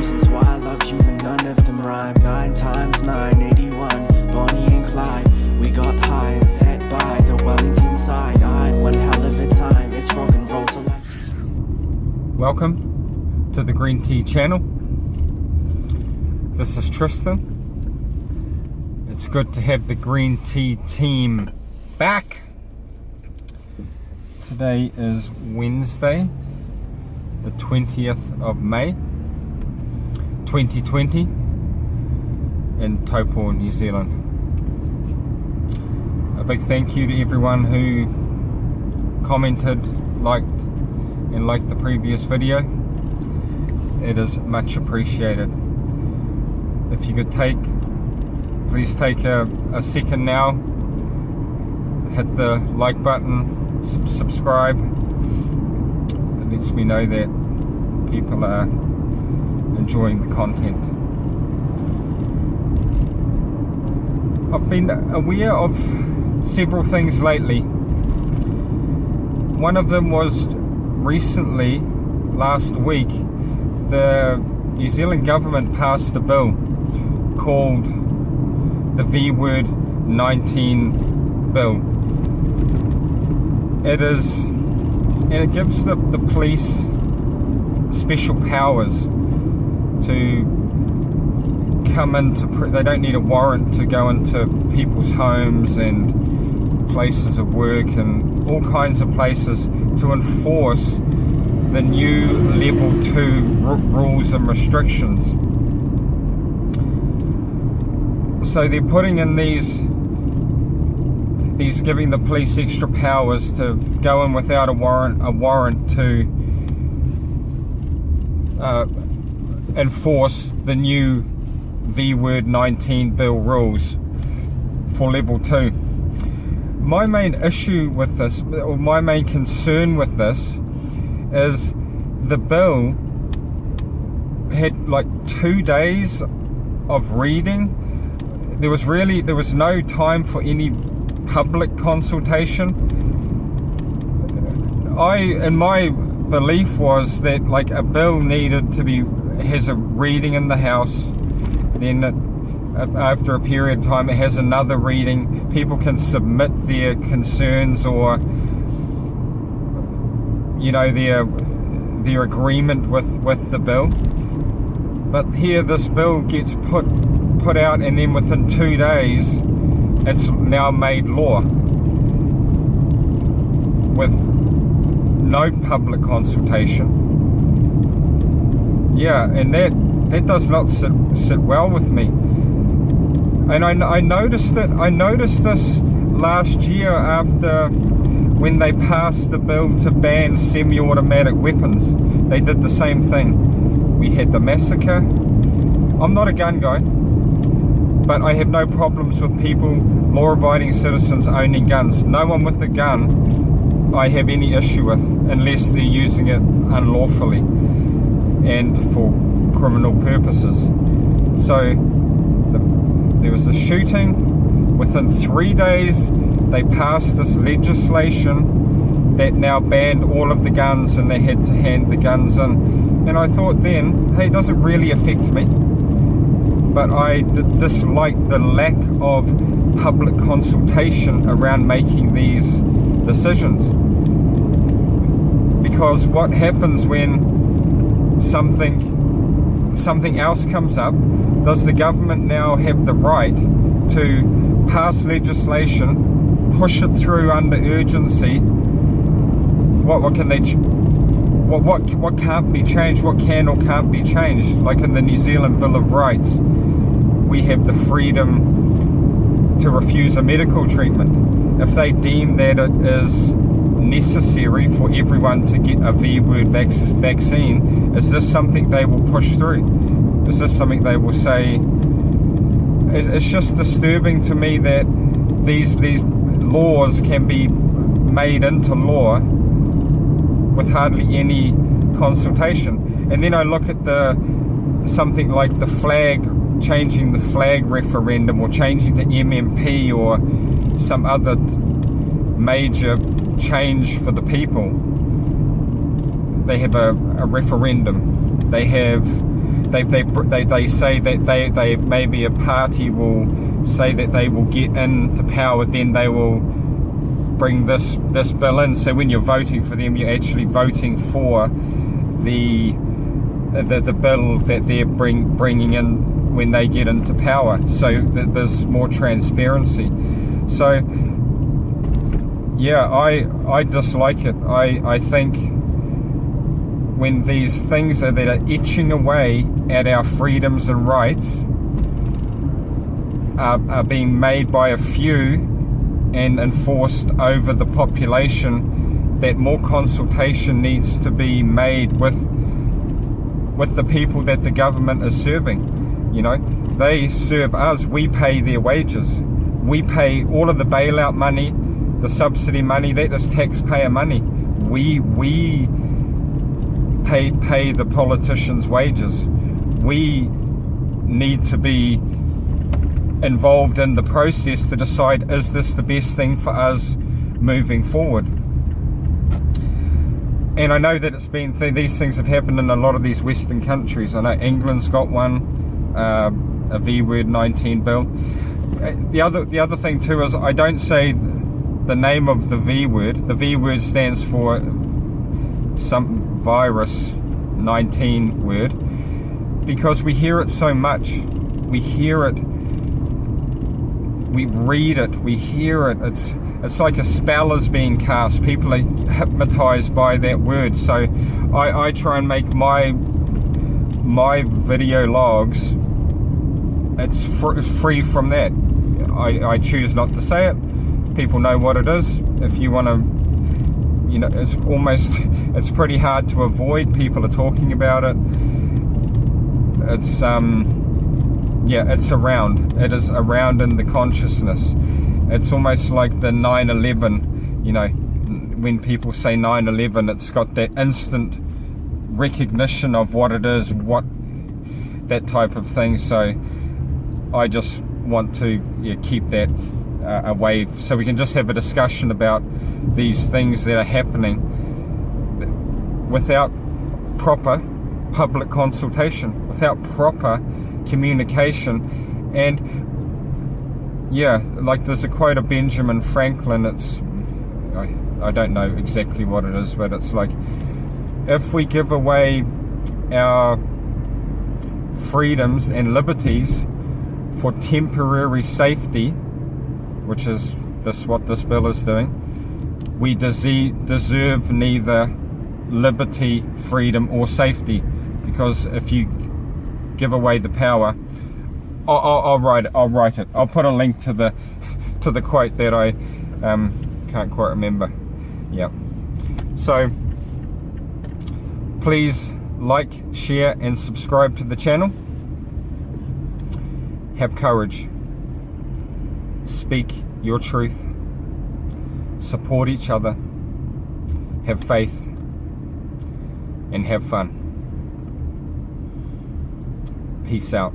reasons why I love you and none of them rhyme. 9 times 9, 81, Bonnie and Clyde. We got high and sat by the Wellington sign. I had one hell of a time, it's rock and roll to life. Welcome to the Green Tea channel. This is Tristan. It's good to have the Green Tea team back. Today is Wednesday, the 20th of May 2020 in Taupo, New Zealand. A big thank you to everyone who commented, liked the previous video. It is much appreciated. If you could please take a second now, hit the like button, subscribe. It lets me know that people are enjoying the content. I've been aware of several things lately. One of them was recently, last week, the New Zealand government passed a bill called the V-Word 19 bill. It gives the police special powers to come into, they don't need a warrant to go into people's homes and places of work and all kinds of places to enforce the new level 2 rules and restrictions. So they're putting in these giving the police extra powers to go in without a warrant to enforce the new V-Word 19 bill rules for level 2. My main issue with this, or my main concern with this, is the bill had like 2 days of reading. There was no time for any public consultation. And my belief was that like a bill needed to has a reading in the House, then after a period of time it has another reading. People can submit their concerns or their agreement with the bill. But here this bill gets put out, and then within 2 days it's now made law with no public consultation. Yeah, and that does not sit well with me. And I noticed this last year after when they passed the bill to ban semi-automatic weapons. They did the same thing. We had the massacre. I'm not a gun guy, but I have no problems with people, law-abiding citizens owning guns. No one with a gun I have any issue with, unless they're using it unlawfully and for criminal purposes. So there was a shooting. Within 3 days they passed this legislation that now banned all of the guns, and they had to hand the guns in. And I thought then, hey, it doesn't really affect me. But I dislike the lack of public consultation around making these decisions. Because what happens when something else comes up? Does the government now have the right to pass legislation, push it through under urgency? What can they? What can't be changed? What can or can't be changed? Like in the New Zealand Bill of Rights, we have the freedom to refuse a medical treatment if they deem that it is necessary for everyone to get a V-Word vaccine. Is this something they will push through? Is this something they will say? It's just disturbing to me that these laws can be made into law with hardly any consultation. And then I look at something like the flag, changing the flag referendum, or changing the MMP, or some other major change for the people. They have a referendum. They have they say that they maybe a party will say that they will get into power, then they will bring this bill in. So when you're voting for them, you're actually voting for the bill that they're bringing in when they get into power. So there's more transparency. So yeah, I dislike it. I think when these things that are etching away at our freedoms and rights are being made by a few and enforced over the population, that more consultation needs to be made with the people that the government is serving. You know, they serve us, we pay their wages, we pay all of the bailout money, the subsidy money, that is taxpayer money. We pay the politicians' wages. We need to be involved in the process to decide, is this the best thing for us moving forward? And I know that it's been these things have happened in a lot of these Western countries. I know England's got one, a V-word 19 bill. The other thing too is, I don't say the name of the V-word. The V-word stands for some virus 19 word, because we hear it so much. We hear it, we read it, we hear it. It's like a spell is being cast. People are hypnotized by that word. So I try and make my video logs, it's free from that. I choose not to say it. People know what it is. If you want to, you know, it's pretty hard to avoid. People are talking about it. It's yeah, it's around. It is around in the consciousness. It's almost like the 9/11, you know, when people say 9/11, it's got that instant recognition of what it is, what that type of thing. So I just want to keep that away, so we can just have a discussion about these things that are happening without proper public consultation, without proper communication. And yeah, like there's a quote of Benjamin Franklin, it's I don't know exactly what it is, but it's like, if we give away our freedoms and liberties for temporary safety, which is what this bill is doing, we deserve neither liberty, freedom or safety. Because if you give away the power, I'll write it. I'll put a link to the quote that I can't quite remember. Yeah. So please like, share and subscribe to the channel. Have courage. Speak your truth. Support each other. Have faith. And have fun. Peace out.